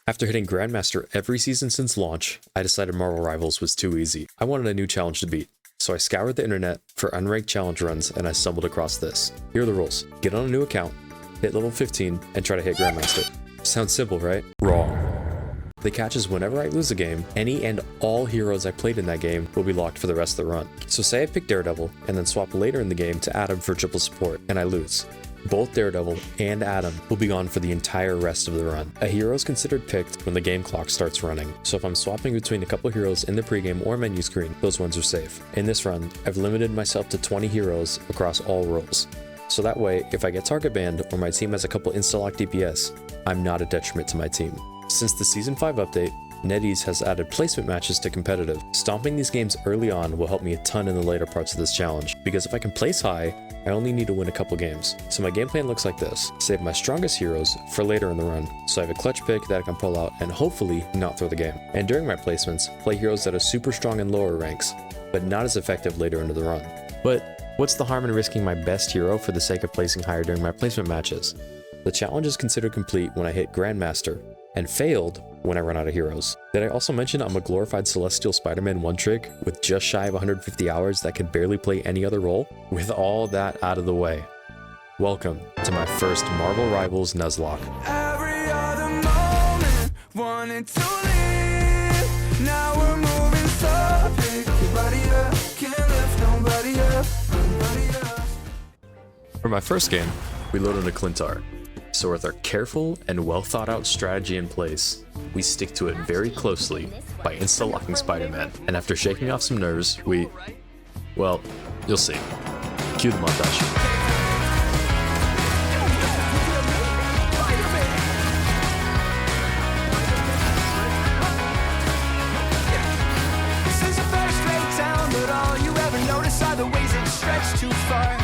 After hitting Grandmaster every season since launch, I decided Marvel Rivals was too easy. I wanted a new challenge to beat. So I scoured the internet for unranked challenge runs and I stumbled across this. Here are the rules. Get on a new account, hit level 15, and try to hit Grandmaster. Sounds simple, right? Wrong. The catch is whenever I lose a game, any and all heroes I played in that game will be locked for the rest of the run. So say I pick Daredevil and then swap later in the game to Adam for triple support and I lose. Both Daredevil and Adam will be gone for the entire rest of the run. A hero is considered picked when the game clock starts running, so if I'm swapping between a couple heroes in the pregame or menu screen, those ones are safe. In this run, I've limited myself to 20 heroes across all roles. So that way, if I get target banned or my team has a couple insta-lock DPS, I'm not a detriment to my team. Since the Season 5 update, NetEase has added placement matches to competitive. Stomping these games early on will help me a ton in the later parts of this challenge, because if I can place high, I only need to win a couple games. So my game plan looks like this. Save my strongest heroes for later in the run, so I have a clutch pick that I can pull out and hopefully not throw the game. And during my placements, play heroes that are super strong in lower ranks, but not as effective later into the run. But what's the harm in risking my best hero for the sake of placing higher during my placement matches? The challenge is considered complete when I hit Grandmaster, and failed when I run out of heroes. Did I also mention I'm a glorified Celestial Spider-Man one trick with just shy of 150 hours that can barely play any other role? With all that out of the way, welcome to my first Marvel Rivals nuzlocke. Every other moment, wanted to leave. Now we're moving so big. Nobody up, can't lift nobody up, nobody up. For my first game, we load into Clintar. So with our careful and well thought out strategy in place, we stick to it very closely by insta-locking Spider-Man. And after shaking off some nerves, well, you'll see. Cue the montage. This is a first-rate town, but all you ever notice are the ways it stretch too far.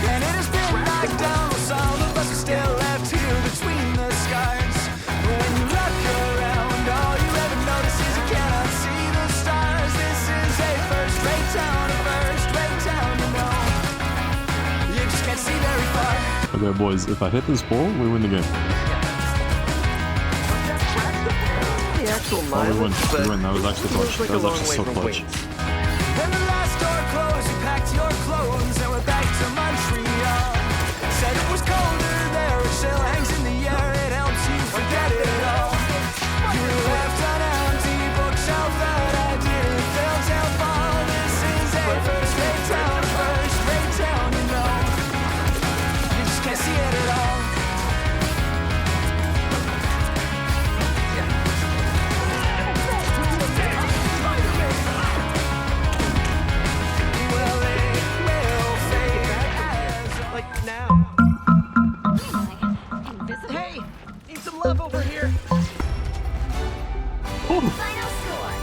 And it has been knocked down, with all of us are still left here between the scars. But when you look around, all you ever notice is you cannot see the stars. This is a first-rate town, you know. You just can't see very far. Okay, boys, if I hit this ball, we win the game. The actual Oh, mileage, we win. That was actually clutch. feels like That a was long actually way so from clutch. Wings. When the last door closed, you packed your clothes and we're back to Montreal. Said it was colder there, it still hangs in the air, it helps you forget it all. You left an empty bookshelf that I didn't fill till fall. This is a first-rate town, you know. You just can't see it at all. Well, it will fade as Like now. Hey, need some love over here. Final score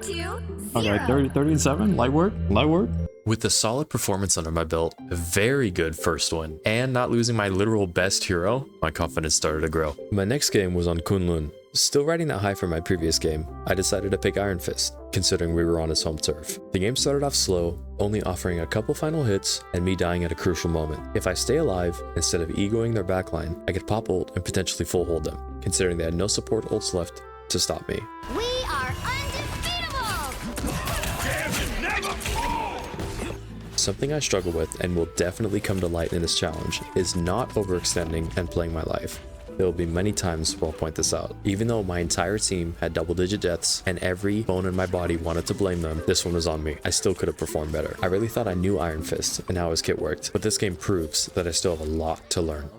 2-0. Okay, 30 and 7. Light work. Light work. With a solid performance under my belt, a very good first win, and not losing my literal best hero, my confidence started to grow. My next game was on Kunlun. Still riding that high from my previous game, I decided to pick Iron Fist, considering we were on his home turf. The game started off slow, only offering a couple final hits and me dying at a crucial moment. If I stay alive, instead of egoing their backline, I could pop ult and potentially full hold them, considering they had no support ults left to stop me. We are undefeatable! Something I struggle with and will definitely come to light in this challenge is not overextending and playing my life. There will be many times where I'll point this out. Even though my entire team had double-digit deaths and every bone in my body wanted to blame them, this one was on me. I still could have performed better. I really thought I knew Iron Fist and how his kit worked, but this game proves that I still have a lot to learn.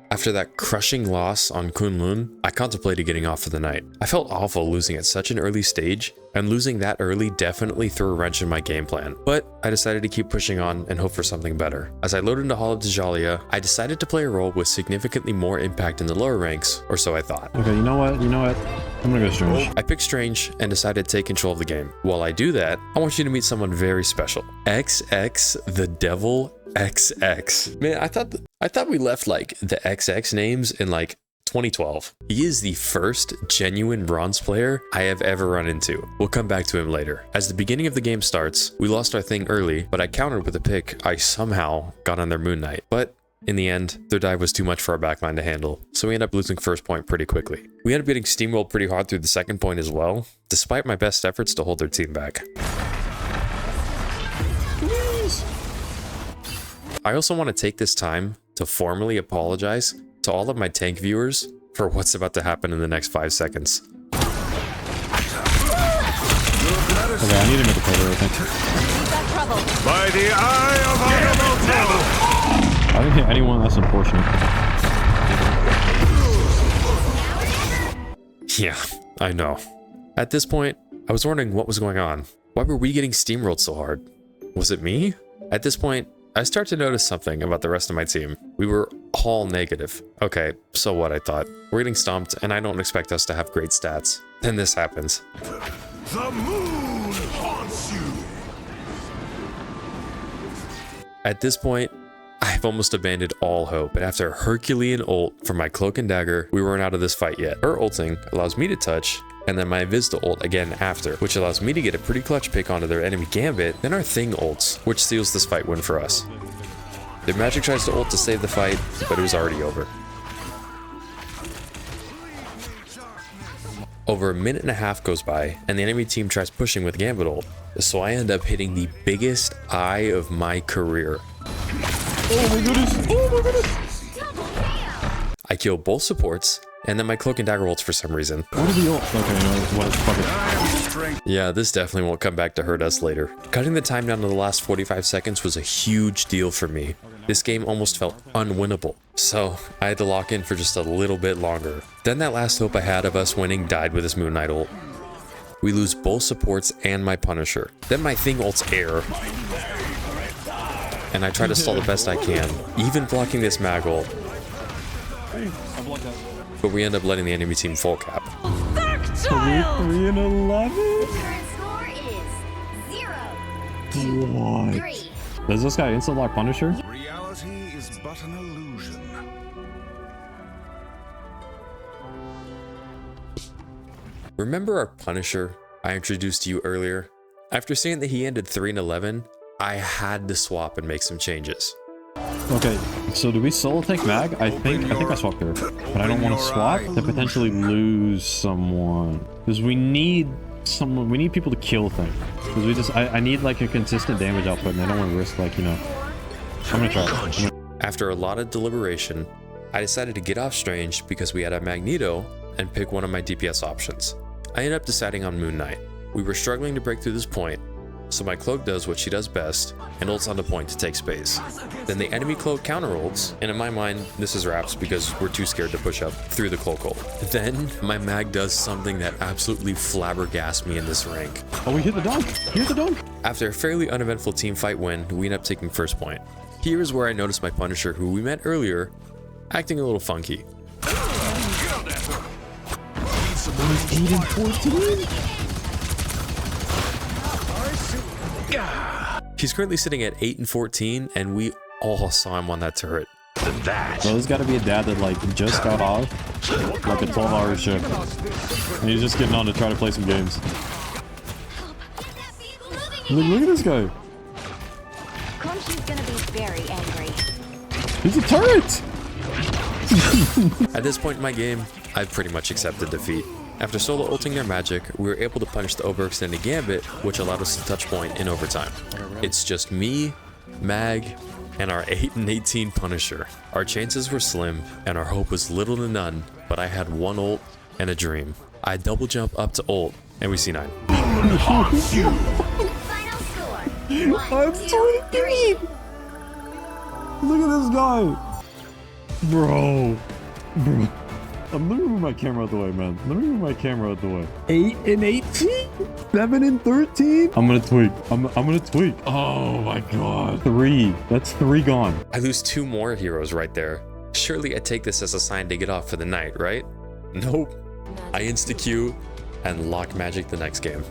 After that crushing loss on Kunlun, I contemplated getting off for the night. I felt awful losing at such an early stage, and losing that early definitely threw a wrench in my game plan. But I decided to keep pushing on and hope for something better. As I loaded into Hall of Djalia, I decided to play a role with significantly more impact in the lower ranks, or so I thought. Okay, you know what? I'm gonna go Strange. I picked Strange and decided to take control of the game. While I do that, I want you to meet someone very special. XX the Devil XX. Man, I thought we left like the XX names in like 2012. He is the first genuine bronze player I have ever run into. We'll come back to him later. As the beginning of the game starts, we lost our thing early, but I countered with a pick I somehow got on their Moon Knight. But In the end, their dive was too much for our backline to handle, so we ended up losing first point pretty quickly. We ended up getting steamrolled pretty hard through the second point as well, despite my best efforts to hold their team back. I also want to take this time to formally apologize to all of my tank viewers for what's about to happen in the next 5 seconds. Okay, I need another cover, I think. By the eye of Agamotto! I didn't hit anyone, that's unfortunate. Yeah, I know. At this point, I was wondering what was going on. Why were we getting steamrolled so hard? Was it me? At this point, I start to notice something about the rest of my team. We were all negative. Okay, so what, I thought. We're getting stomped, and I don't expect us to have great stats. Then this happens. The moon haunts you! At this point, I've almost abandoned all hope, but after a Herculean ult from my cloak and dagger, we weren't out of this fight yet. Her ulting allows me to touch, and then my Invis ult again after, which allows me to get a pretty clutch pick onto their enemy gambit, then our thing ults, which seals this fight win for us. Their magic tries to ult to save the fight, but it was already over. Over a minute and a half goes by, and the enemy team tries pushing with gambit ult, so I end up hitting the biggest eye of my career. Oh my goodness! Oh my goodness! I kill both supports, and then my cloak and dagger ults for some reason. What are the ults? Okay, no, what? Fuck it. Yeah, this definitely won't come back to hurt us later. Cutting the time down to the last 45 seconds was a huge deal for me. This game almost felt unwinnable, so I had to lock in for just a little bit longer. Then that last hope I had of us winning died with this Moon Knight ult. We lose both supports and my Punisher. Then my thing ults air, and I try to stall the best I can, even blocking this mag ult. But we end up letting the enemy team full cap. 3 and 11? Current score is 0-3. What? Does this guy instant lock Punisher? Reality is but an illusion. Remember our Punisher I introduced to you earlier? After seeing that he ended 3 and 11, I had to swap and make some changes. Okay, so do we solo tank mag? I think I swapped her, but I don't want to swap to potentially lose someone because we need someone. We need people to kill things because I need like a consistent damage output, and I don't want to risk like, you know. I'm gonna try. After a lot of deliberation, I decided to get off Strange because we had a Magneto and pick one of my DPS options. I ended up deciding on Moon Knight. We were struggling to break through this point, so my cloak does what she does best and ults on the point to take space. Then the enemy cloak counter ults, and in my mind, this is wraps because we're too scared to push up through the cloak ult. Then my mag does something that absolutely flabbergasts me in this rank. Oh, we hit the dunk. Here's the dunk. After a fairly uneventful team fight win, we end up taking first point. Here is where I noticed my Punisher, who we met earlier, acting a little funky. 8 and 14. He's currently sitting at 8 and 14, and we all saw him on that turret. So there's got to be a dad that like just got off like a 12-hour shift, and he's just getting on to try to play some games. Look at this guy. Crunchy's gonna be very angry. He's a turret. At this point in my game, I've pretty much accepted defeat. After solo ulting their magic, we were able to punish the overextended gambit, which allowed us to touch point in overtime. It's just me, Mag, and our 8 and 18 Punisher. Our chances were slim, and our hope was little to none, but I had one ult and a dream. I double jump up to ult, and we see 9. Final score. I'm 23. Look at this guy, bro. Let me move my camera out the way, man. Let me move my camera out the way. 8 and 18? 7 and 13? I'm gonna tweak. I'm gonna tweak. Oh my god. 3. That's 3 gone. I lose 2 more heroes right there. Surely I take this as a sign to get off for the night, right? Nope. I insta-Q and lock magic the next game.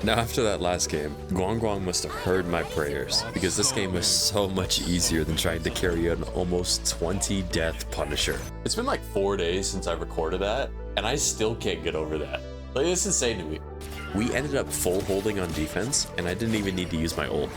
Now after that last game, Guang must have heard my prayers because this game was so much easier than trying to carry an almost 20 death Punisher. It's been like 4 days since I recorded that, and I still can't get over that. Like, it's insane to me. We ended up full holding on defense, and I didn't even need to use my ult.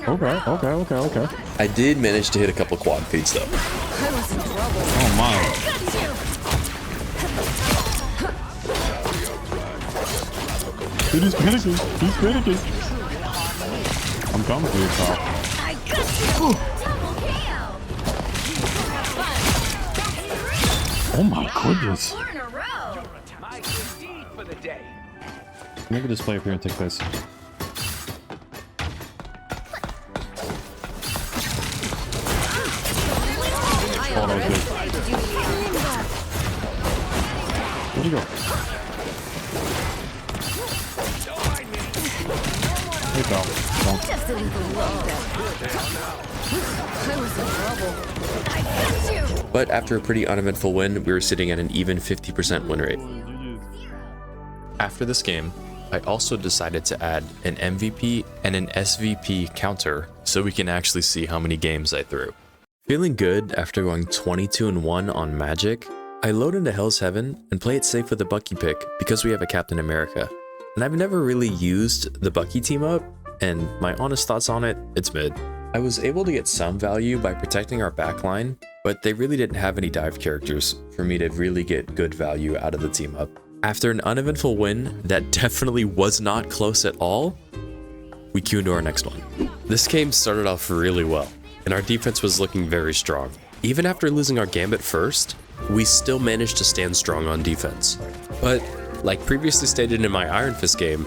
Okay. I did manage to hit a couple quad feeds though. Oh my. Dude, he's panicking. I'm coming for you, pal. Oh my goodness. My good deed for the day. Maybe this play up here and take this. Oh, that was good. Where'd he go? Hey, pal. But after a pretty uneventful win, we were sitting at an even 50% win rate. After this game, I also decided to add an MVP and an SVP counter so we can actually see how many games I threw. Feeling good after going 22-1 on Magic, I load into Hell's Heaven and play it safe with a Bucky pick because we have a Captain America. And I've never really used the Bucky team up, and my honest thoughts on it, it's mid. I was able to get some value by protecting our backline, but they really didn't have any dive characters for me to really get good value out of the team up. After an uneventful win that definitely was not close at all, we queue into our next one. This game started off really well, and our defense was looking very strong. Even after losing our Gambit first, we still managed to stand strong on defense. But, like previously stated in my Iron Fist game,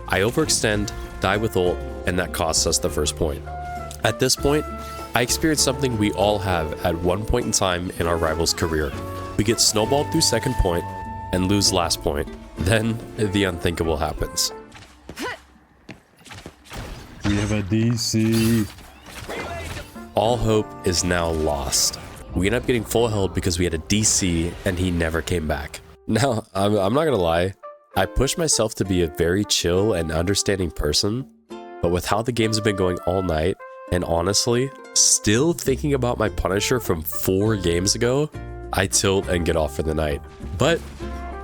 I overextend, die with ult, and that costs us the first point. At this point, I experienced something we all have at one point in time in our rival's career. We get snowballed through second point and lose last point. Then the unthinkable happens. We have a DC. All hope is now lost. We end up getting full held because we had a DC and he never came back. Now, I'm not gonna lie, I pushed myself to be a very chill and understanding person, but with how the games have been going all night, and honestly, still thinking about my Punisher from 4 games ago, I tilt and get off for the night. But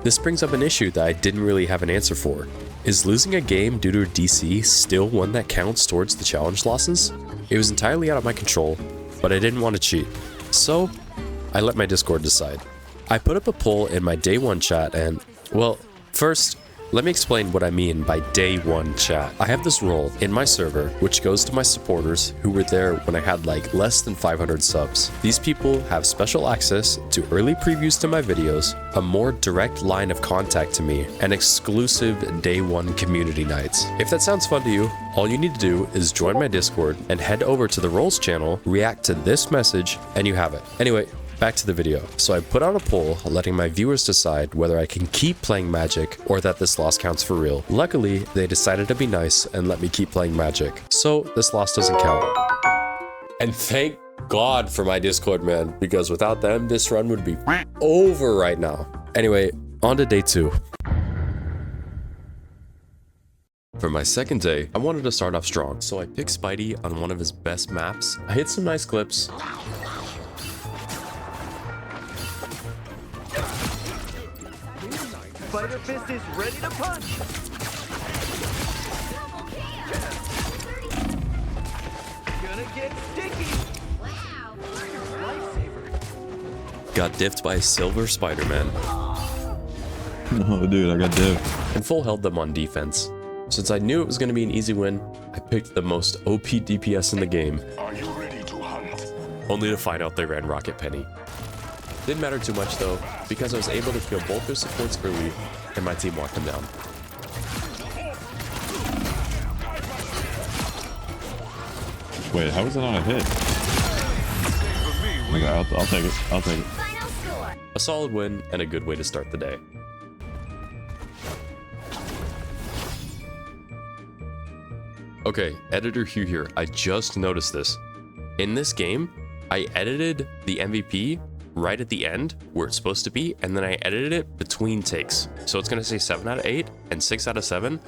this brings up an issue that I didn't really have an answer for. Is losing a game due to a DC still one that counts towards the challenge losses? It was entirely out of my control, but I didn't want to cheat. So, I let my Discord decide. I put up a poll in my day 1 chat and, well, first, let me explain what I mean by day 1 chat. I have this role in my server, which goes to my supporters who were there when I had like less than 500 subs. These people have special access to early previews to my videos, a more direct line of contact to me, and exclusive day 1 community nights. If that sounds fun to you, all you need to do is join my Discord and head over to the roles channel, react to this message, and you have it. Anyway, back to the video. So I put out a poll letting my viewers decide whether I can keep playing Magic or that this loss counts for real. Luckily, they decided to be nice and let me keep playing Magic. So this loss doesn't count. And thank God for my Discord, man, because without them, this run would be over right now. Anyway, on to day 2. For my second day, I wanted to start off strong, so I picked Spidey on one of his best maps. I hit some nice clips. Spider Fist is ready to punch. Gonna get sticky. Lifesaver. Got diffed by a silver Spider-Man. No, dude, I got div. And full held them on defense. Since I knew it was going to be an easy win, I picked the most OP DPS in the game. Are you ready to hunt? Only to find out they ran Rocket Penny. Didn't matter too much though, because I was able to kill both their supports early, and my team walked them down. Wait, how was it not a hit? Okay, I'll take it. I'll take it. A solid win and a good way to start the day. Okay, editor Hugh here. I just noticed this. In this game, I edited the MVP right at the end where it's supposed to be, and then I edited it between takes. So it's gonna say 7 out of 8 and 6 out of 7.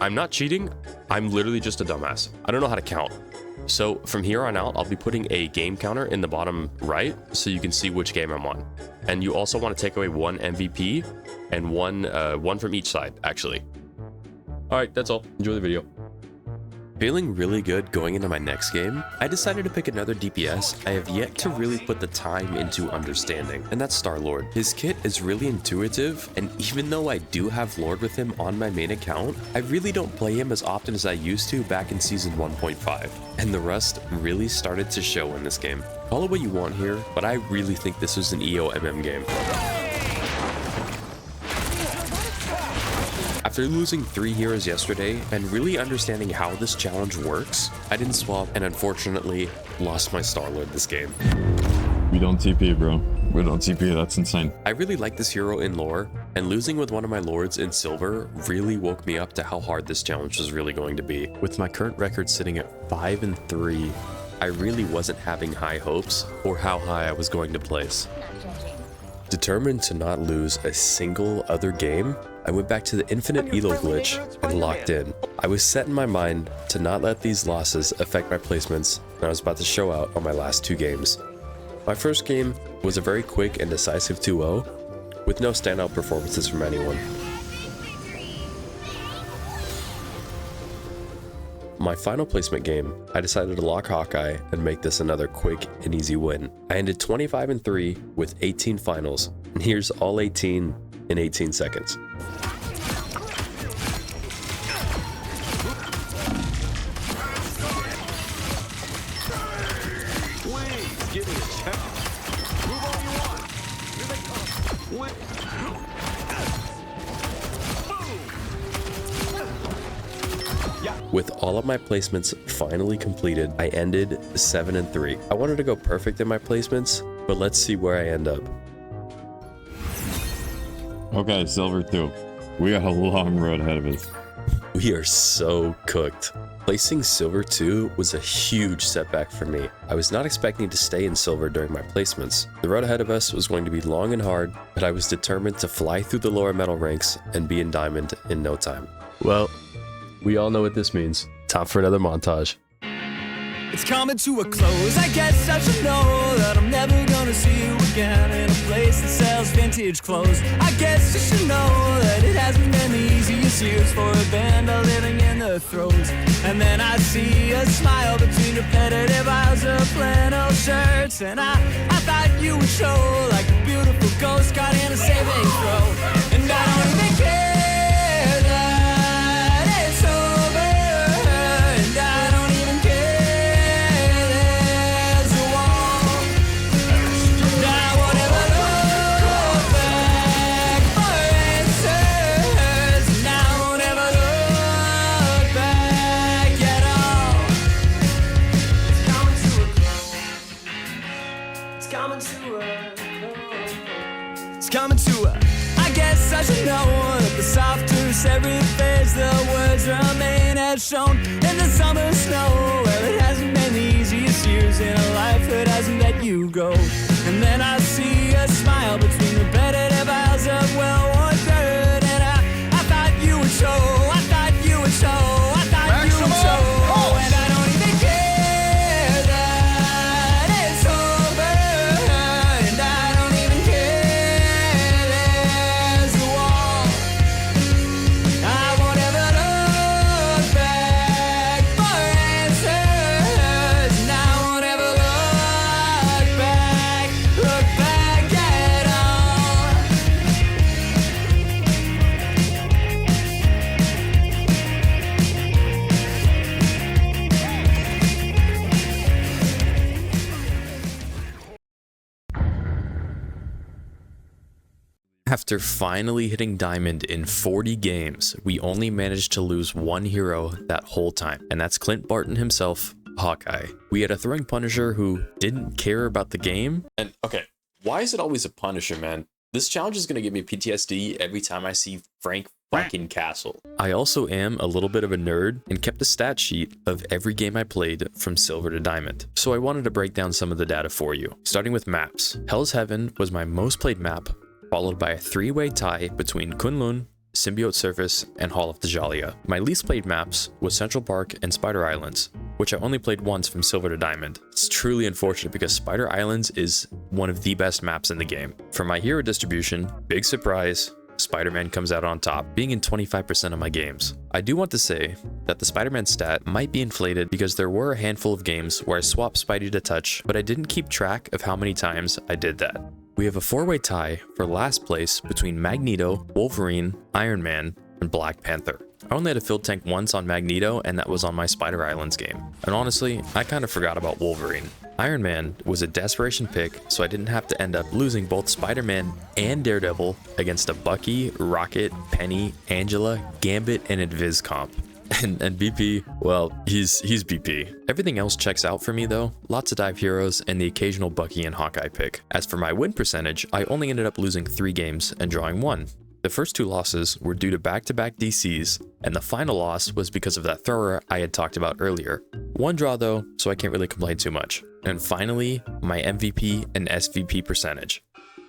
I'm not cheating, I'm literally just a dumbass. I don't know how to count. So from here on out, I'll be putting a game counter in the bottom right so you can see which game I'm on. And you also want to take away 1 MVP and one from each side, actually. All right, that's all. Enjoy the video. Feeling really good going into my next game, I decided to pick another DPS I have yet to really put the time into understanding, and that's Star-Lord. His kit is really intuitive, and even though I do have Lord with him on my main account, I really don't play him as often as I used to back in Season 1.5, and the rust really started to show in this game. Call it what you want here, but I really think this was an EOMM game. After losing 3 heroes yesterday and really understanding how this challenge works, I didn't swap and unfortunately lost my Star-Lord this game. We don't TP, bro. We don't TP, that's insane. I really like this hero in lore, and losing with one of my lords in silver really woke me up to how hard this challenge was really going to be. With my current record sitting at 5-3, I really wasn't having high hopes for how high I was going to place. Determined to not lose a single other game, I went back to the infinite elo glitch and locked in. I was set in my mind to not let these losses affect my placements, and I was about to show out on my last 2 games. My first game was a very quick and decisive 2-0, with no standout performances from anyone. My final placement game, I decided to lock Hawkeye and make this another quick and easy win. I ended 25-3 with 18 finals, and here's all 18 in 18 seconds. Please give me a check. Move all you want. Here they come. Wait. With all of my placements finally completed, I ended 7-3. I wanted to go perfect in my placements, but let's see where I end up. Okay, silver 2. We got a long road ahead of us. We are so cooked. Placing silver 2 was a huge setback for me. I was not expecting to stay in silver during my placements. The road ahead of us was going to be long and hard, but I was determined to fly through the lower metal ranks and be in diamond in no time. Well, we all know what this means. Time for another montage. It's coming to a close. I guess I should know that I'm never gonna see you again in a place that sells vintage clothes. I guess you should know that it hasn't been the easiest years for a band of living in the throes. And then I see a smile between repetitive aisles of flannel shirts, and I thought you would show like a beautiful ghost caught in a saving throw. And I don't even care. I guess I should know that the softer every phase, the words remain as shown in the summer snow. Well, it hasn't been the easiest years in a life that hasn't let you go. And then I see a smile between repetitive aisles of well-worn dirt, and I thought you would show, I thought you would show, I thought you would show, and I don't even care that it's over, and I don't even care there's a wall. I won't ever look back for answers, and I won't ever look back at all. After finally hitting diamond in 40 games, we only managed to lose one hero that whole time, and that's Clint Barton himself, Hawkeye. We had a throwing Punisher who didn't care about the game. And okay, why is it always a Punisher, man? This challenge is gonna give me PTSD every time I see Frank fucking Castle. I also am a little bit of a nerd and kept a stat sheet of every game I played from silver to diamond. So I wanted to break down some of the data for you. Starting with maps. Hell's Heaven was my most played map, followed by a 3-way tie between Kunlun, Symbiote Surface, and Hall of Djalia. My least played maps was Central Park and Spider Islands, which I only played once from silver to diamond. It's truly unfortunate because Spider Islands is one of the best maps in the game. For my hero distribution, big surprise, Spider-Man comes out on top, being in 25% of my games. I do want to say that the Spider-Man stat might be inflated because there were a handful of games where I swapped Spidey to touch, but I didn't keep track of how many times I did that. We have a 4-way tie for last place between Magneto, Wolverine, Iron Man, and Black Panther. I only had a filled tank once on Magneto, and that was on my Spider Islands game. And honestly, I kind of forgot about Wolverine. Iron Man was a desperation pick, so I didn't have to end up losing both Spider-Man and Daredevil against a Bucky, Rocket, Penny, Angela, Gambit, and Invis comp. And BP, well, he's BP. Everything else checks out for me though. Lots of dive heroes and the occasional Bucky and Hawkeye pick. As for my win percentage, I only ended up losing 3 games and drawing 1. The first 2 losses were due to back-to-back DCs, and the final loss was because of that thrower I had talked about earlier. 1 draw though, so I can't really complain too much. And finally, my MVP and SVP percentage.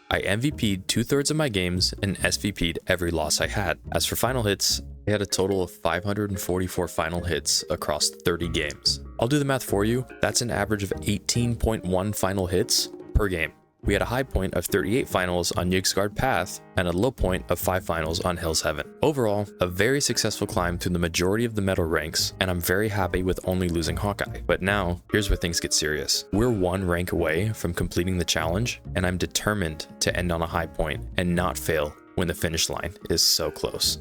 I MVP'd 2/3 of my games and SVP'd every loss I had. As for final hits, I had a total of 544 final hits across 30 games. I'll do the math for you. That's an average of 18.1 final hits per game. We had a high point of 38 finals on Yggdrasil Path and a low point of 5 finals on Hell's Heaven. Overall, a very successful climb through the majority of the medal ranks, and I'm very happy with only losing Hawkeye. But now, here's where things get serious. We're 1 rank away from completing the challenge, and I'm determined to end on a high point and not fail when the finish line is so close.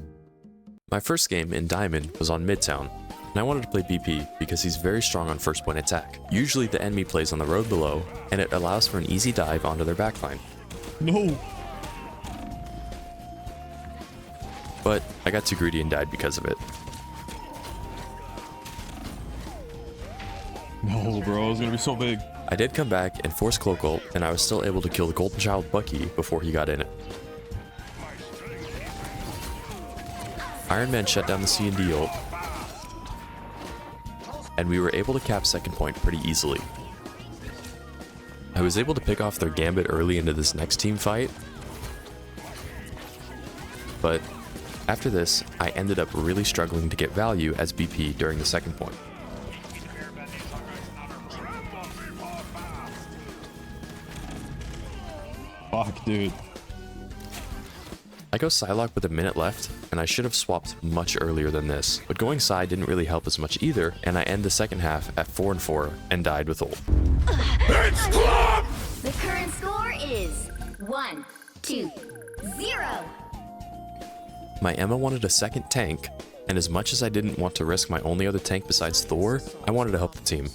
My first game in Diamond was on Midtown, and I wanted to play BP because he's very strong on first point attack. Usually the enemy plays on the road below, and it allows for an easy dive onto their backline. No. But I got too greedy and died because of it. No, bro, it's gonna be so big. I did come back and force Cloak ult, and I was still able to kill the Golden Child Bucky before he got in it. Iron Man shut down the C&D ult, and we were able to cap second point pretty easily. I was able to pick off their Gambit early into this next team fight, but after this, I ended up really struggling to get value as BP during the second point. Fuck, dude. I go Psylocke with a minute left, and I should have swapped much earlier than this, but going Psy didn't really help as much either, and I end the second half at 4-4 and died with ult. The current score is 1-2-0. My Emma wanted a second tank, and as much as I didn't want to risk my only other tank besides Thor, I wanted to help the team.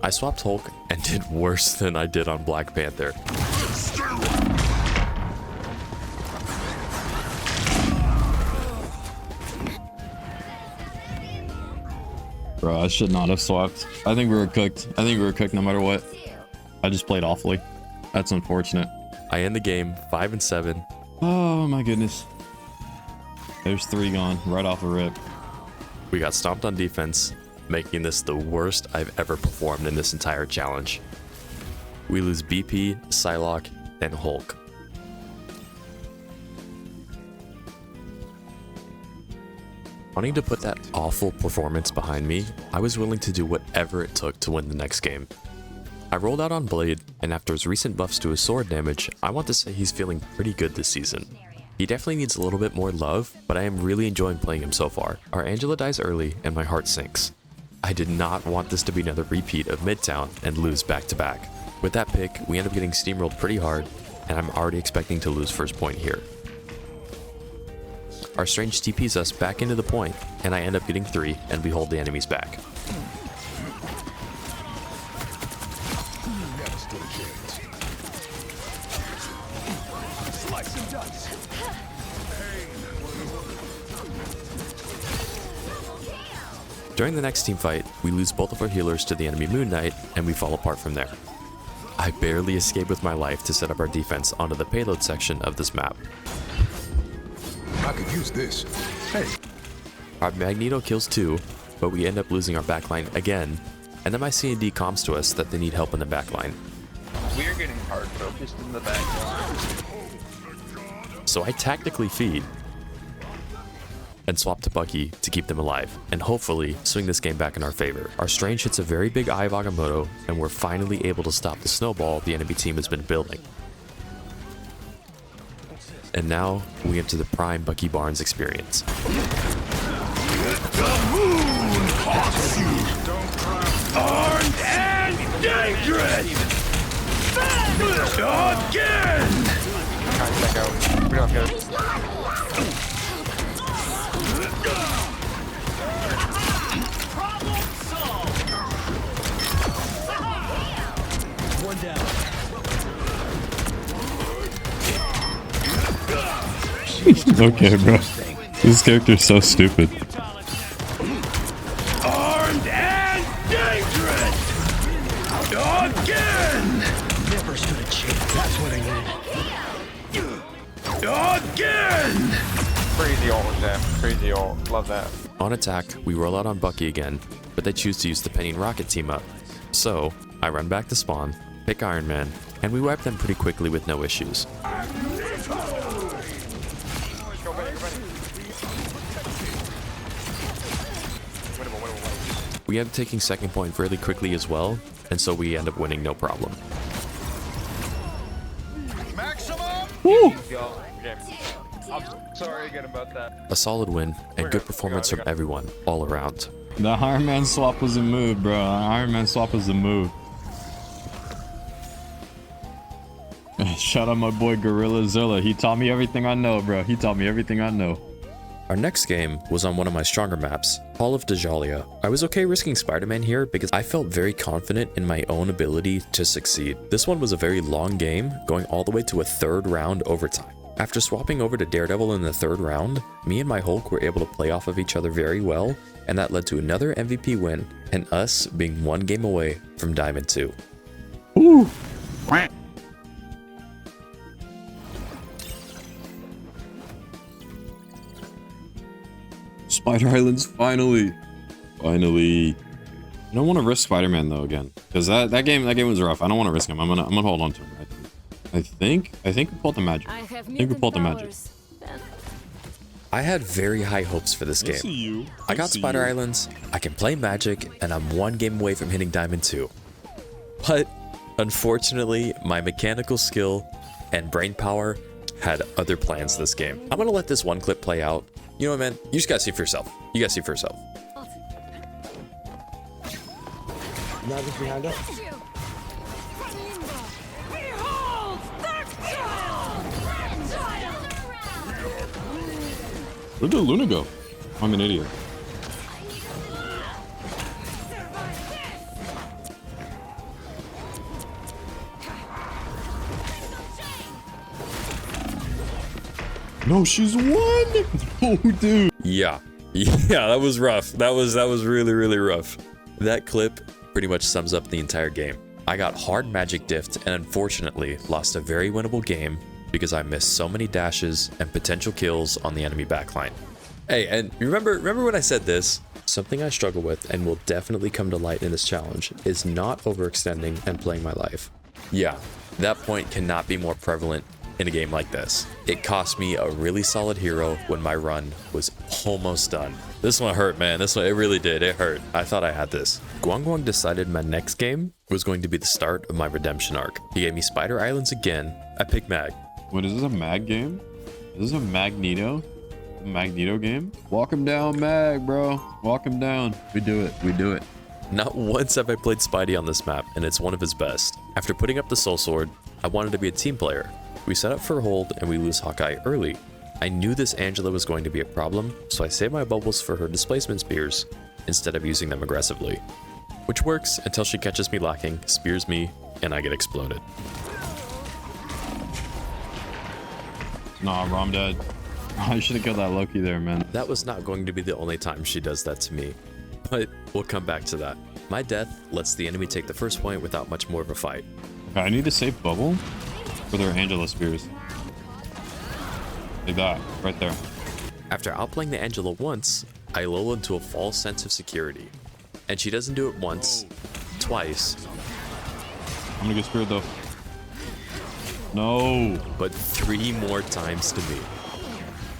I swapped Hulk and did worse than I did on Black Panther. Bro, I should not have swapped. I think we were cooked. I think we were cooked no matter what. I just played awfully. That's unfortunate. I end the game 5-7. Oh my goodness. There's 3 gone right off a rip. We got stomped on defense, making this the worst I've ever performed in this entire challenge. We lose BP, Psylocke, and Hulk. Wanting to put that awful performance behind me, I was willing to do whatever it took to win the next game. I rolled out on Blade, and after his recent buffs to his sword damage, I want to say he's feeling pretty good this season. He definitely needs a little bit more love, but I am really enjoying playing him so far. Our Angela dies early, and my heart sinks. I did not want this to be another repeat of Midtown and lose back-to-back. With that pick, we end up getting steamrolled pretty hard, and I'm already expecting to lose first point here. Our Strange TPs us back into the point, and I end up getting 3, and we hold the enemies back. During the next team fight, we lose both of our healers to the enemy Moon Knight, and we fall apart from there. I barely escaped with my life to set up our defense onto the payload section of this map. I could use this. Hey. Our Magneto kills 2, but we end up losing our backline again, and then my C&D comms to us that they need help in the backline. We're getting hard focused in the backline. So I tactically feed and swap to Bucky to keep them alive, and hopefully swing this game back in our favor. Our Strange hits a very big Eye of Agamotto, and we're finally able to stop the snowball the enemy team has been building. And now we enter the prime Bucky Barnes experience. Armed and dangerous! Again! Trying to check out. We don't get it. One down. Okay, bro. This character's so stupid. Armed and dangerous! Again! Never stood a chance. That's what I need. Again! Crazy ult with them. Crazy ult. Love that. On attack, we roll out on Bucky again, but they choose to use the Penny and Rocket team up. So, I run back to spawn, pick Iron Man, and we wipe them pretty quickly with no issues. We end up taking second point fairly quickly as well, and so we end up winning no problem. Woo! Y'all, okay. I'm sorry again about that. A solid win and good performance from everyone all around. The Iron Man swap was a move, bro. Iron Man swap was a move. Shout out my boy Gorilla Zilla. He taught me everything I know, bro. He taught me everything I know. Our next game was on one of my stronger maps, Hall of Dylninja. I was okay risking Spider-Man here because I felt very confident in my own ability to succeed. This one was a very long game, going all the way to a third round overtime. After swapping over to Daredevil in the third round, me and my Hulk were able to play off of each other very well, and that led to another MVP win, and us being one game away from Diamond 2. Ooh. Spider Islands, finally. Finally. I don't want to risk Spider-Man though again, because that game was rough. I don't want to risk him. I'm gonna hold on to him. I think we pulled the magic. I think we pulled the magic. I had very high hopes for this game. I got Spider Islands, I can play Magic, and I'm one game away from hitting Diamond 2. But unfortunately, my mechanical skill and brain power had other plans this game. I'm gonna let this one clip play out. You know what, man? You just gotta see for yourself. You gotta see for yourself. Magic behind us. Where did Luna go? I'm an idiot. No, she's won! Oh, dude. Yeah, that was rough. That was really, really rough. That clip pretty much sums up the entire game. I got hard magic diffed and unfortunately lost a very winnable game because I missed so many dashes and potential kills on the enemy backline. Hey, and remember when I said this? Something I struggle with and will definitely come to light in this challenge is not overextending and playing my life. Yeah, that point cannot be more prevalent in a game like this. It cost me a really solid hero when my run was almost done. This one hurt, man. This one, it really did. It hurt. I thought I had this. Guang decided my next game was going to be the start of my redemption arc. He gave me Spider Islands again. I picked Mag. What is this, a Mag game? Is this a Magneto? A Magneto game? Walk him down, Mag, bro. Walk him down. We do it. We do it. Not once have I played Spidey on this map, and it's one of his best. After putting up the Soul Sword, I wanted to be a team player. We set up for hold and we lose Hawkeye early. I knew this Angela was going to be a problem, so I saved my bubbles for her displacement spears instead of using them aggressively. Which works until she catches me lacking, spears me, and I get exploded. Nah, bro, I'm dead. I should have killed that Loki there, man. That was not going to be the only time she does that to me, but we'll come back to that. My death lets the enemy take the first point without much more of a fight. Okay, I need to save bubble for their Angela spears. Like that, right there. After outplaying the Angela once, I lull into a false sense of security. And she doesn't do it once, twice. I'm gonna get speared though. No. But 3 more times to me.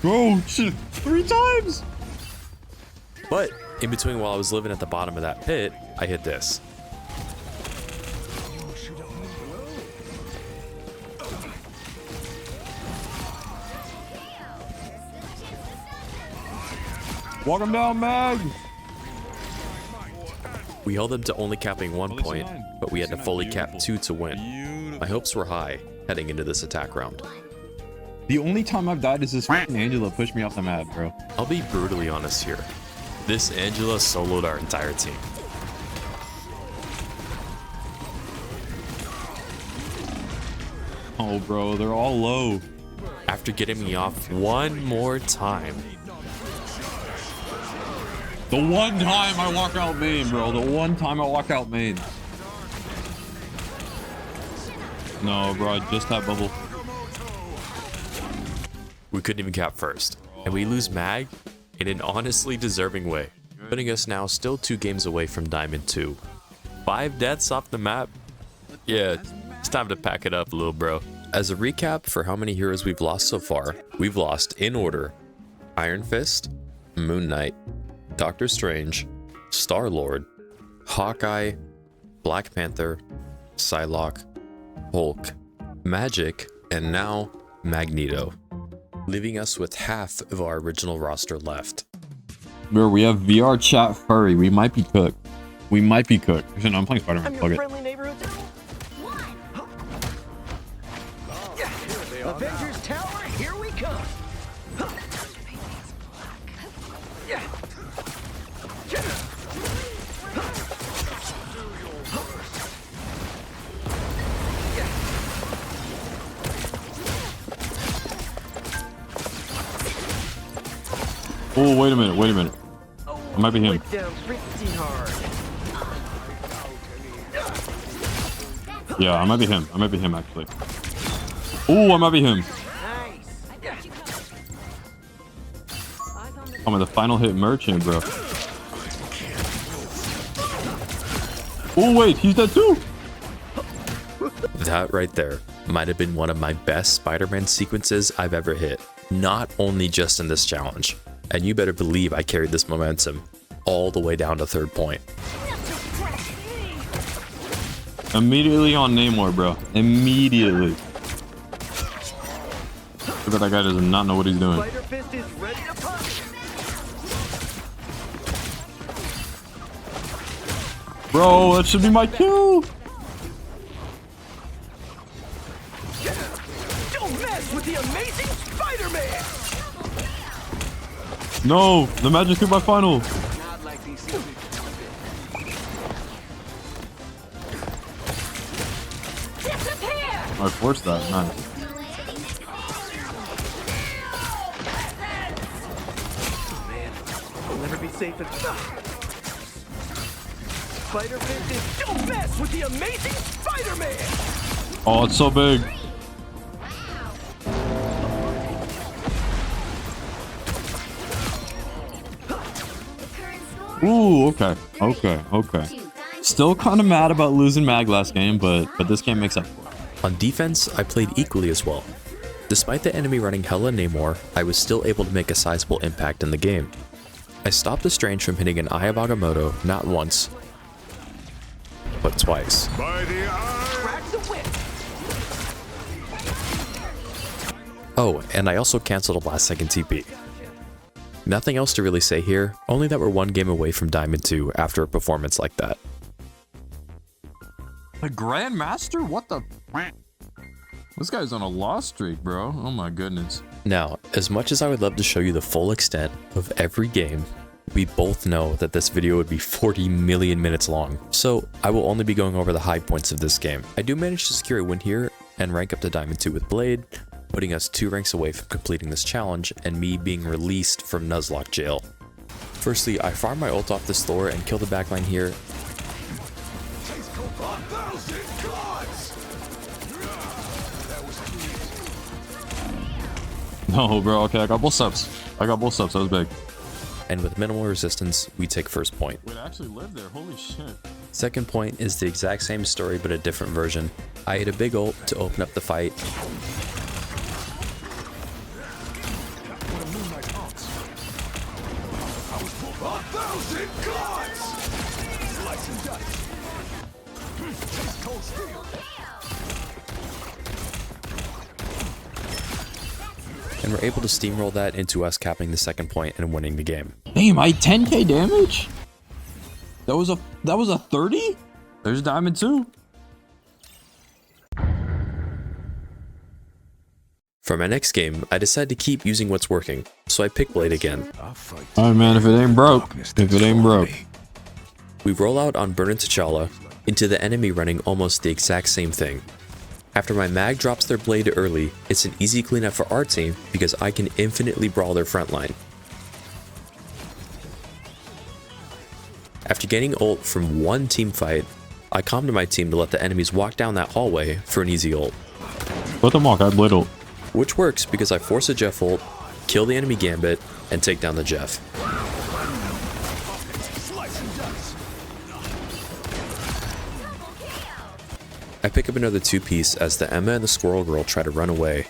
Bro, shit, 3 times! But in between, while I was living at the bottom of that pit, I hit this. Walk him down, Mag. We held them to only capping 1 point, but we had to fully cap 2 to win. My hopes were high heading into this attack round. The only time I've died is this fucking Angela pushed me off the map, bro. I'll be brutally honest here. This Angela soloed our entire team. Oh, bro, they're all low. After getting me off one more time. The one time I walk out main, bro. The one time I walk out main. No, bro, I just had bubble. We couldn't even cap first, and we lose Mag in an honestly deserving way, putting us now still 2 games away from Diamond 2. 5 deaths off the map? Yeah, it's time to pack it up, little bro. As a recap for how many heroes we've lost so far, we've lost in order: Iron Fist, Moon Knight, Doctor Strange, Star-Lord, Hawkeye, Black Panther, Psylocke, Hulk, Magic, and now Magneto, leaving us with half of our original roster left. Bro, we have VR chat furry. We might be cooked. We might be cooked. Actually, no, I'm playing Spider-Man. Fuck it. Avengers Tower, here we come. Oh, wait a minute. Wait a minute. It might be him. Yeah, I might be him. I might be him, actually. Oh, I might be him. I'm the final hit merchant, bro. Oh, wait, he's dead too. That right there might have been one of my best Spider-Man sequences I've ever hit, not only just in this challenge. And you better believe I carried this momentum all the way down to 3rd point. Immediately on Namor, bro. Immediately. I bet that guy does not know what he's doing. Bro, that should be my kill. Don't mess with the amazing Spider-Man. No, the Magic threw my final. I forced that, nice. I'll never be safe and Spider-Man, don't mess with the amazing Spider-Man. Oh, it's so big. Ooh, okay, okay, okay. Still kind of mad about losing Mag last game, but this game makes up for it. On defense, I played equally as well. Despite the enemy running hella Namor, I was still able to make a sizable impact in the game. I stopped the Strange from hitting an Eye of Agamotto not once, but twice. Oh, and I also canceled a last second TP. Nothing else to really say here, only that we're 1 game away from Diamond 2 after a performance like that. A Grandmaster? What the? This guy's on a loss streak, bro. Oh my goodness. Now, as much as I would love to show you the full extent of every game, we both know that this video would be 40 million minutes long, so I will only be going over the high points of this game. I do manage to secure a win here and rank up to Diamond 2 with Blade, putting us 2 ranks away from completing this challenge and me being released from Nuzlocke jail. Firstly, I farm my ult off this Thor and kill the backline here. No, bro. Okay, I got both subs. That was big. And with minimal resistance, we take 1st point. Wait, I actually live there. Holy shit. 2nd point is the exact same story, but a different version. I hit a big ult to open up the fight. and we're able to steamroll that into us capping the second point and winning the game. Damn, I 10k damage? That was a 30? There's diamond 2. For my next game, I decided to keep using what's working, so I pick Blade again. Alright man, if it ain't broke, if it ain't broke. We roll out on Burn and T'Challa into the enemy running almost the exact same thing. After my mag drops their blade early, it's an easy cleanup for our team because I can infinitely brawl their front line. After getting ult from one team fight, I calmed my team to let the enemies walk down that hallway for an easy ult. Let them walk, I blade ult. Which works because I force a Jeff ult, kill the enemy Gambit, and take down the Jeff. I pick up another 2-piece as the Emma and the Squirrel Girl try to run away.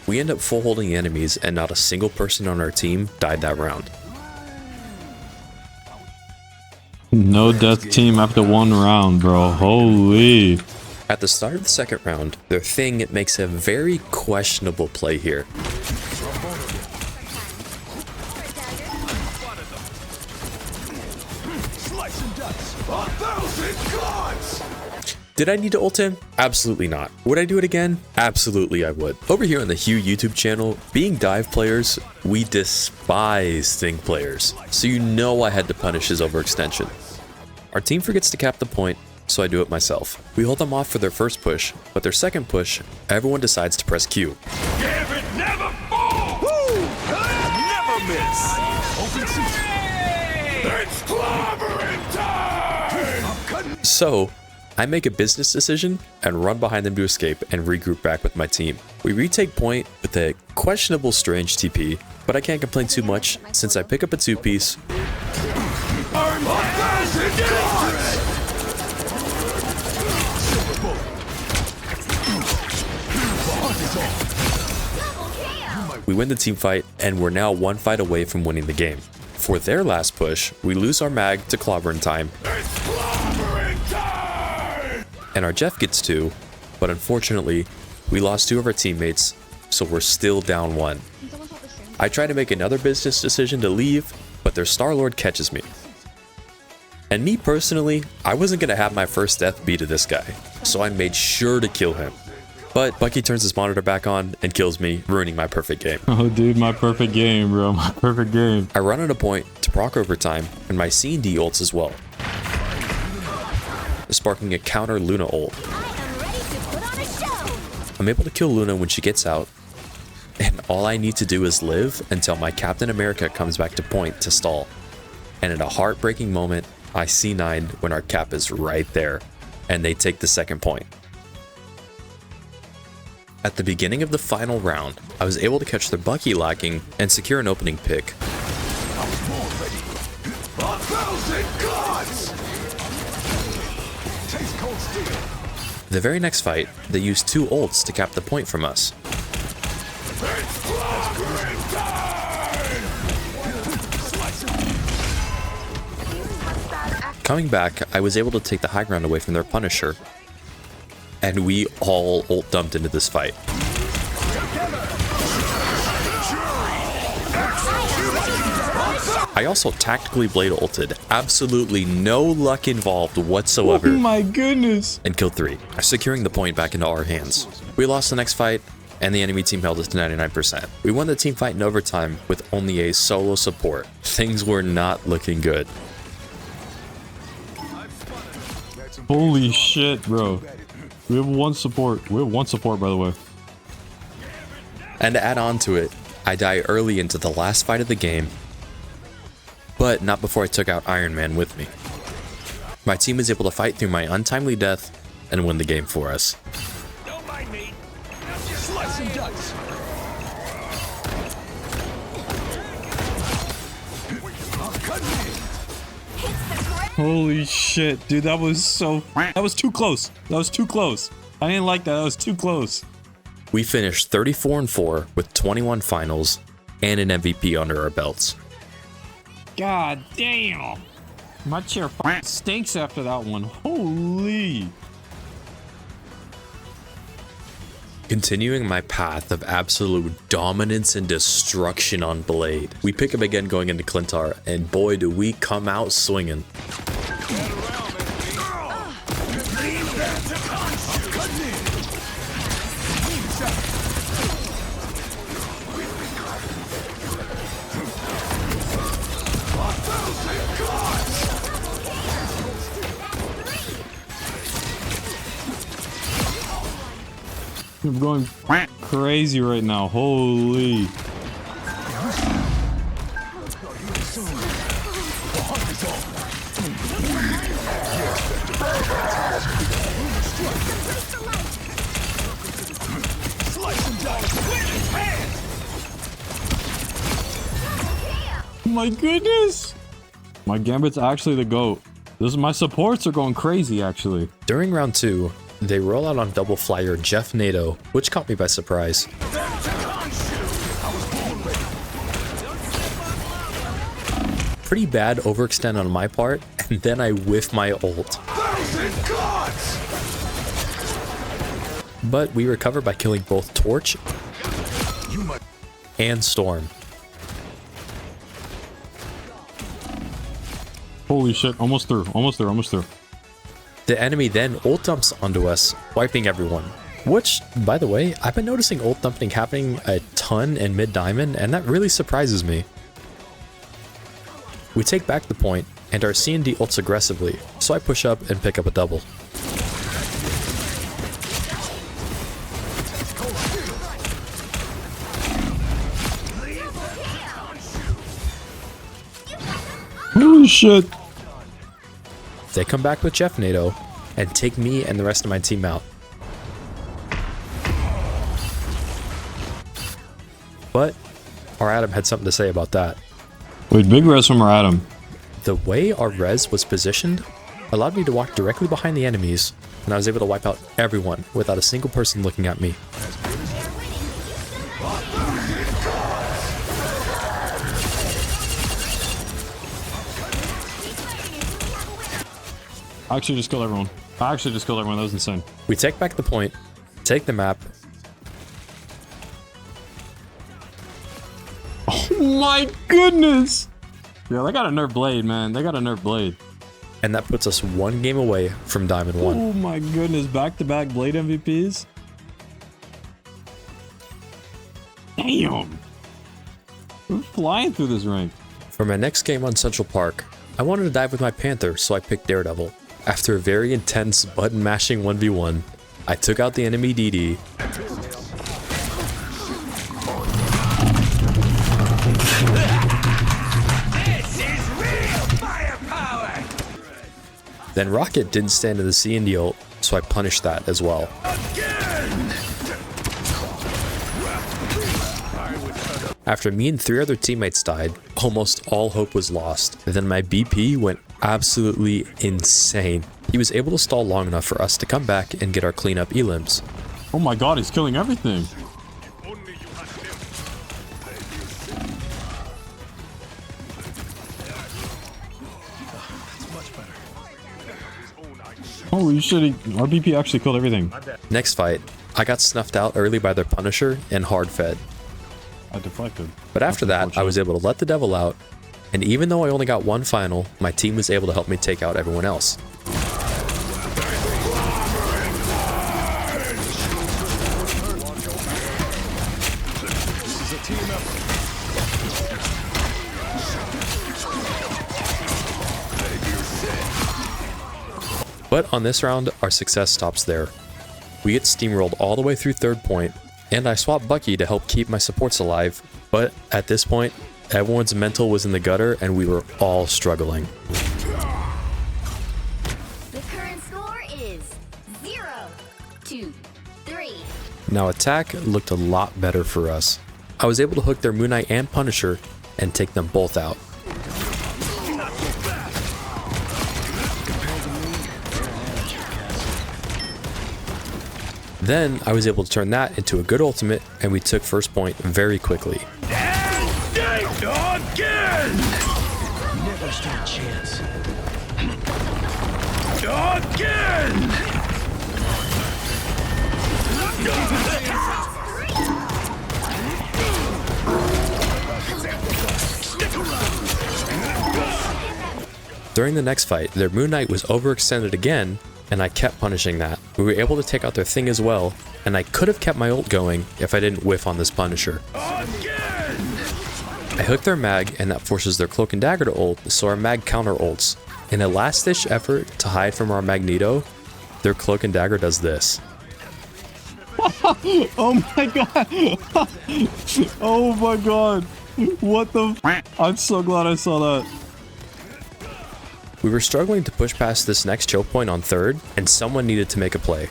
We end up full holding the enemies and not a single person on our team died that round. No death team after 1 round, bro. Holy. At the start of the second round, their thing makes a very questionable play here. Did I need to ult him? Absolutely not. Would I do it again? Absolutely I would. Over here on the Hugh YouTube channel, being dive players, we despise thing players. So you know I had to punish his overextension. Our team forgets to cap the point, so I do it myself. We hold them off for their first push, but their second push, everyone decides to press Q. Gambit never falls! Never miss! Open season! It's clobbering time! So, I make a business decision and run behind them to escape and regroup back with my team. We retake point with a questionable strange TP, but I can't complain too much since I pick up a 2-piece. We win the team fight and we're now 1 fight away from winning the game. For their last push, we lose our mag to clobbering time. And our Jeff gets 2, but unfortunately, we lost 2 of our teammates, so we're still down 1. I try to make another business decision to leave, but their Star-Lord catches me. And me personally, I wasn't going to have my first death be to this guy, so I made sure to kill him. But Bucky turns his monitor back on and kills me, ruining my perfect game. Oh dude, my perfect game, bro. My perfect game. I run on a point to proc overtime, and my C&D ults as well, sparking a counter Luna ult. I'm able to kill Luna when she gets out, and all I need to do is live until my Captain America comes back to point to stall. And in a heartbreaking moment, I C9 when our cap is right there, and they take the second point. At the beginning of the final round, I was able to catch their Bucky lacking and secure an opening pick. The very next fight, they used 2 ults to cap the point from us. Coming back, I was able to take the high ground away from their Punisher, and we all ult dumped into this fight. I also tactically blade ulted, absolutely no luck involved whatsoever. Oh my goodness. And killed 3, securing the point back into our hands. We lost the next fight, and the enemy team held us to 99%. We won the team fight in overtime with only a solo support. Things were not looking good. Holy shit, bro. We have 1 support. We have 1 support, by the way. And to add on to it, I die early into the last fight of the game, but not before I took out Iron Man with me. My team was able to fight through my untimely death and win the game for us. Don't mind me. Slice and dice. Holy shit, dude, that was too close. That was too close. I didn't like that. That was too close. We finished 34-4 with 21 finals and an MVP under our belts. God damn. My chair stinks after that one. Holy. Continuing my path of absolute dominance and destruction on Blade, we pick up again going into Clintar, and boy do we come out swinging. I'm going crazy right now. Holy. My goodness. My Gambit's actually the GOAT. My supports are going crazy actually. During round 2, they roll out on double flyer Jeff NATO, which caught me by surprise. Pretty bad overextend on my part, and then I whiff my ult. But we recover by killing both Torch and Storm. Holy shit, almost through, almost through, almost through. The enemy then ult dumps onto us, wiping everyone. Which, by the way, I've been noticing ult dumping happening a ton in mid-diamond, and that really surprises me. We take back the point, and our C&D ults aggressively, so I push up and pick up a double. Holy shit. They come back with Jeff NATO and take me and the rest of my team out. But our Adam had something to say about that. Wait, big res from our Adam. The way our res was positioned allowed me to walk directly behind the enemies, and I was able to wipe out everyone without a single person looking at me. I actually just killed everyone. That was insane. We take back the point, take the map. Oh my goodness! Yeah, they got a nerf blade, man. They got a nerf blade. And that puts us one game away from Diamond 1. Oh my goodness, back-to-back blade MVPs? Damn! We're flying through this rank. For my next game on Central Park, I wanted to dive with my Panther, so I picked Daredevil. After a very intense button-mashing 1v1, I took out the enemy DD. Then Rocket didn't stand in the C&D ult, so I punished that as well. After me and 3 other teammates died, almost all hope was lost. And then my BP went absolutely insane. He was able to stall long enough for us to come back and get our cleanup elims. Oh my god, he's killing everything. Holy shit, our BP actually killed everything. Next fight, I got snuffed out early by their Punisher and hard fed. I deflected. But after that, I was able to let the devil out, and even though I only got one final, my team was able to help me take out everyone else. But on this round, our success stops there. We get steamrolled all the way through third point, and I swapped Bucky to help keep my supports alive, but at this point, everyone's mental was in the gutter and we were all struggling. The current score is 0-3. Now attack looked a lot better for us. I was able to hook their Moon Knight and Punisher and take them both out. Then I was able to turn that into a good ultimate, and we took first point very quickly. Never stand a chance. Again! During the next fight, their Moon Knight was overextended again, and I kept punishing that. We were able to take out their thing as well, and I could have kept my ult going if I didn't whiff on this Punisher. I hooked their mag, and that forces their Cloak and Dagger to ult, so our mag counter ults. In a last-ditch effort to hide from our Magneto, their Cloak and Dagger does this. Oh my god! Oh my god! What the f? I'm so glad I saw that. We were struggling to push past this next choke point on third, and someone needed to make a play.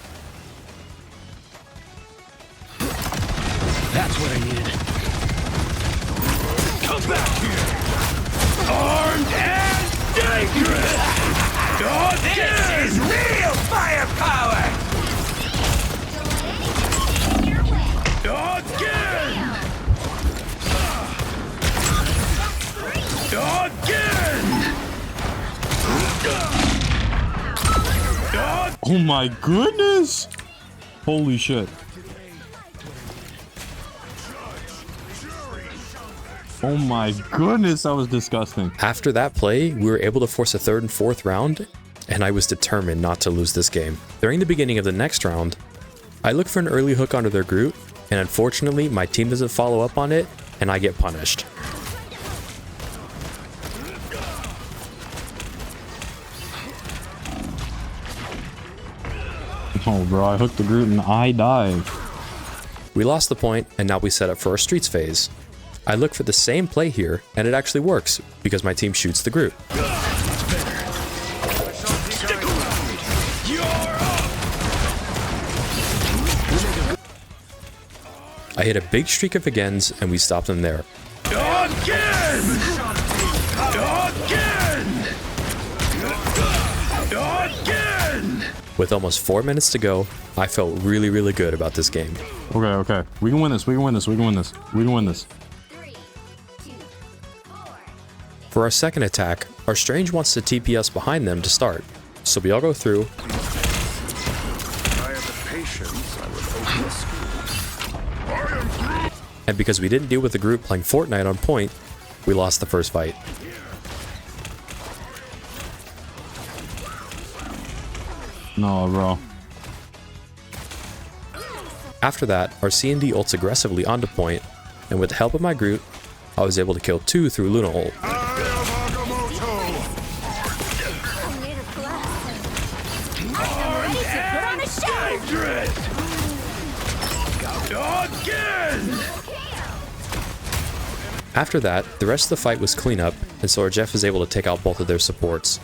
That's what I needed. Come back here! Armed and dangerous! This is real firepower! Again! Oh my goodness! Holy shit. Oh my goodness, that was disgusting. After that play, we were able to force a third and fourth round, and I was determined not to lose this game. During the beginning of the next round, I look for an early hook onto their Groot, and unfortunately, my team doesn't follow up on it, and I get punished. Oh bro, I hooked the Groot and I dive. We lost the point, and now we set up for our Streets phase. I look for the same play here, and it actually works, because my team shoots the Groot. I hit a big streak of agains, and we stopped them there. With almost 4 minutes to go, I felt really good about this game. Okay. We can win this, we can win this, we can win this, we can win this. 3, 2, 4. For our second attack, our Strange wants to TP us behind them to start. So we all go through, I have the patience, I would open a school. and because we didn't deal with the group playing Fortnite on point, we lost the first fight. No, bro. After that, our C&D ults aggressively onto point, and with the help of my Groot, I was able to kill 2 through Luna ult. I'm made of glass. I'm ready to put on a show! After that, the rest of the fight was cleanup, and so our Jeff is able to take out both of their supports.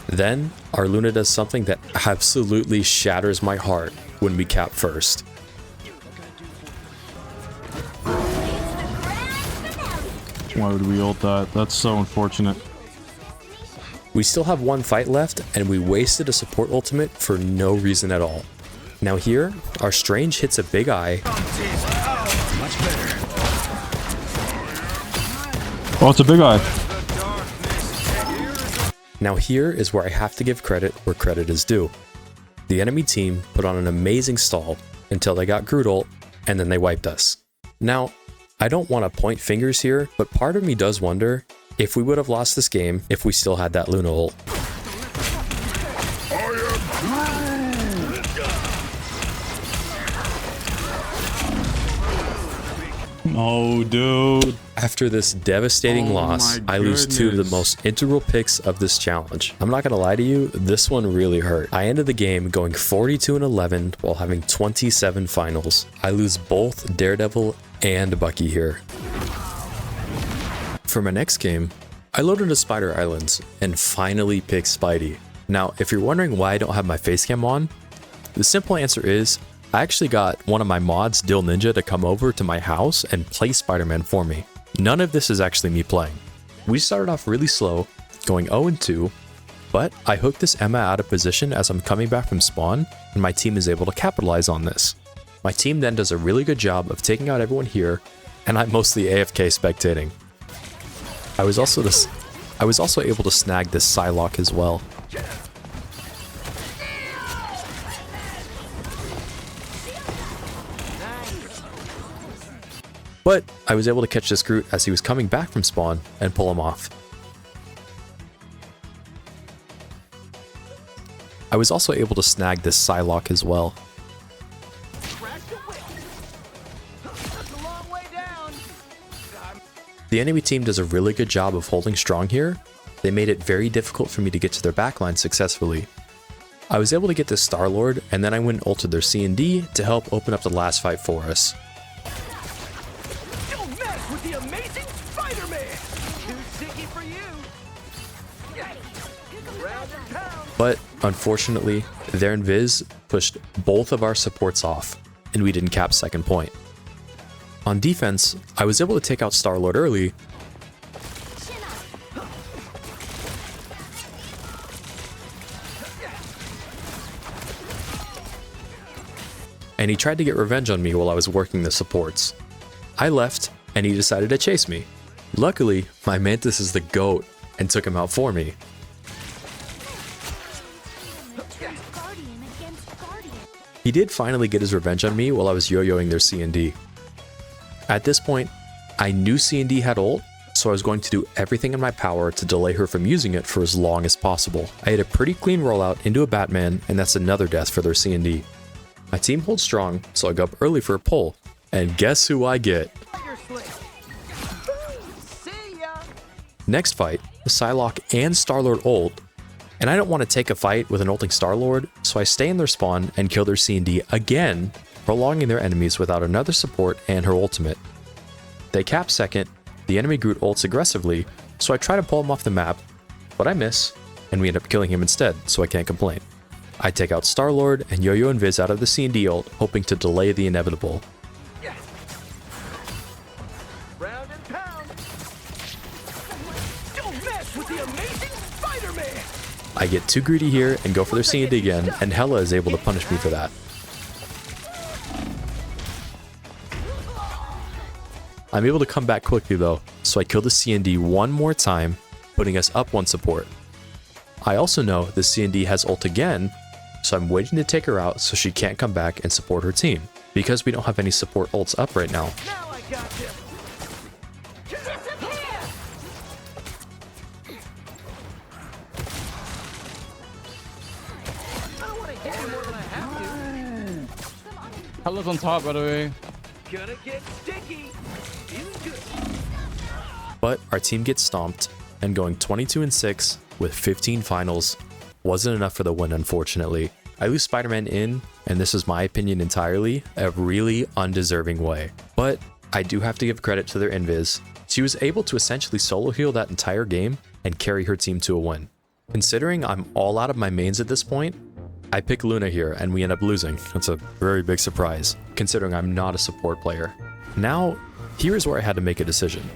Then, our Luna does something that absolutely shatters my heart when we cap first. Why would we ult that? That's so unfortunate. We still have one fight left, and we wasted a support ultimate for no reason at all. Now here, our Strange hits a big eye. Much better. Oh, it's a big eye. Now here is where I have to give credit where credit is due. The enemy team put on an amazing stall until they got Groot ult, and then they wiped us. Now, I don't want to point fingers here, but part of me does wonder if we would have lost this game if we still had that Luna ult. Oh, dude. After this devastating loss, my I lose 2 of the goodness. most integral picks of this challenge. I'm not gonna lie to you, this one really hurt. I ended the game going 42-11 while having 27 finals. I lose both Daredevil and Bucky here. For my next game, I loaded into Spider Islands and finally picked Spidey. Now, if you're wondering why I don't have my face cam on, the simple answer is I actually got one of my mods, dylninja, to come over to my house and play Spider-Man for me. None of this is actually me playing. We started off really slow, going 0-2, but I hooked this Emma out of position as I'm coming back from spawn, and my team is able to capitalize on this. My team then does a really good job of taking out everyone here, and I'm mostly AFK spectating. I was also able to snag this Psylocke as well. But I was able to catch this Groot as he was coming back from spawn and pull him off. I was also able to snag this Psylocke as well. That's a long way down. The enemy team does a really good job of holding strong here. They made it very difficult for me to get to their backline successfully. I was able to get this Star-Lord, and then I went and ulted their C&D to help open up the last fight for us. Don't mess with the amazing Spider-Man. Too sticky for you. Round and pound. But unfortunately, their invis pushed both of our supports off, and we didn't cap second point. On defense, I was able to take out Star-Lord early, and he tried to get revenge on me while I was working the supports. I left, and he decided to chase me. Luckily, my Mantis is the GOAT and took him out for me. Guardian against Guardian. He did finally get his revenge on me while I was yo-yoing their C&D. At this point, I knew C&D had ult, so I was going to do everything in my power to delay her from using it for as long as possible. I had a pretty clean rollout into a Batman, and that's another death for their C&D. My team holds strong, so I go up early for a pull, and guess who I get? Your sling. See ya. Next fight, Psylocke and Star-Lord ult, and I don't want to take a fight with an ulting Star-Lord, so I stay in their spawn and kill their C&D again, prolonging their enemies without another support and her ultimate. They cap second, the enemy Groot ults aggressively, so I try to pull him off the map, but I miss, and we end up killing him instead, so I can't complain. I take out Star-Lord and yo-yo invis out of the C&D ult, hoping to delay the inevitable. Round and pound. Don't mess with the amazing Spider-Man. I get too greedy here and go for their C&D again, and Hela is able to punish me for that. I'm able to come back quickly though, so I kill the C&D one more time, putting us up one support. I also know the C&D has ult again, so I'm waiting to take her out so she can't come back and support her team, because we don't have any support ults up right now. Now I got you. Disappear! I don't want to hit you more than I have to. Hela's on top, by the way. Gonna get sticky. Feeling good. But our team gets stomped, and going 22-6 with 15 finals wasn't enough for the win, unfortunately. I lose Spider-Man in, and this is my opinion entirely, a really undeserving way. But I do have to give credit to their invis. She was able to essentially solo heal that entire game and carry her team to a win. Considering I'm all out of my mains at this point, I pick Luna here and we end up losing. That's a very big surprise, considering I'm not a support player. Now, here's where I had to make a decision.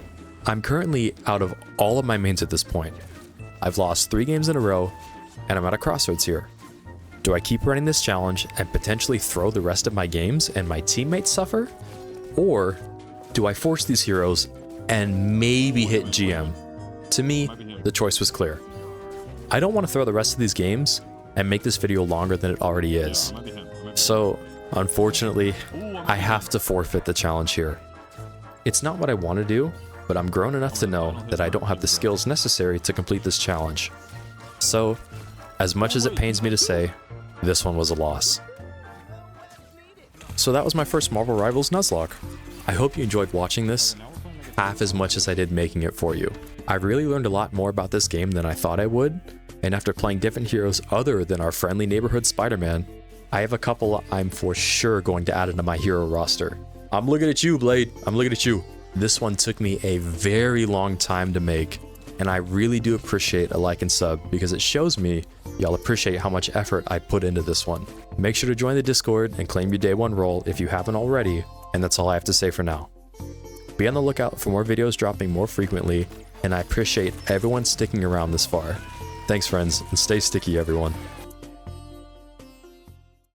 I'm currently out of all of my mains at this point. I've lost 3 games in a row, and I'm at a crossroads here. Do I keep running this challenge and potentially throw the rest of my games and my teammates suffer? Or do I force these heroes and maybe hit GM? To me, the choice was clear. I don't want to throw the rest of these games and make this video longer than it already is. So, unfortunately, I have to forfeit the challenge here. It's not what I want to do, but I'm grown enough to know that I don't have the skills necessary to complete this challenge. So, as much as it pains me to say, this one was a loss. So that was my first Marvel Rivals Nuzlocke. I hope you enjoyed watching this half as much as I did making it for you. I really learned a lot more about this game than I thought I would, and after playing different heroes other than our friendly neighborhood Spider-Man, I have a couple I'm for sure going to add into my hero roster. I'm looking at you, Blade. I'm looking at you. This one took me a very long time to make, and I really do appreciate a like and sub because it shows me y'all appreciate how much effort I put into this one. Make sure to join the Discord and claim your day 1 role if you haven't already, and that's all I have to say for now. Be on the lookout for more videos dropping more frequently, and I appreciate everyone sticking around this far. Thanks friends, and stay sticky everyone.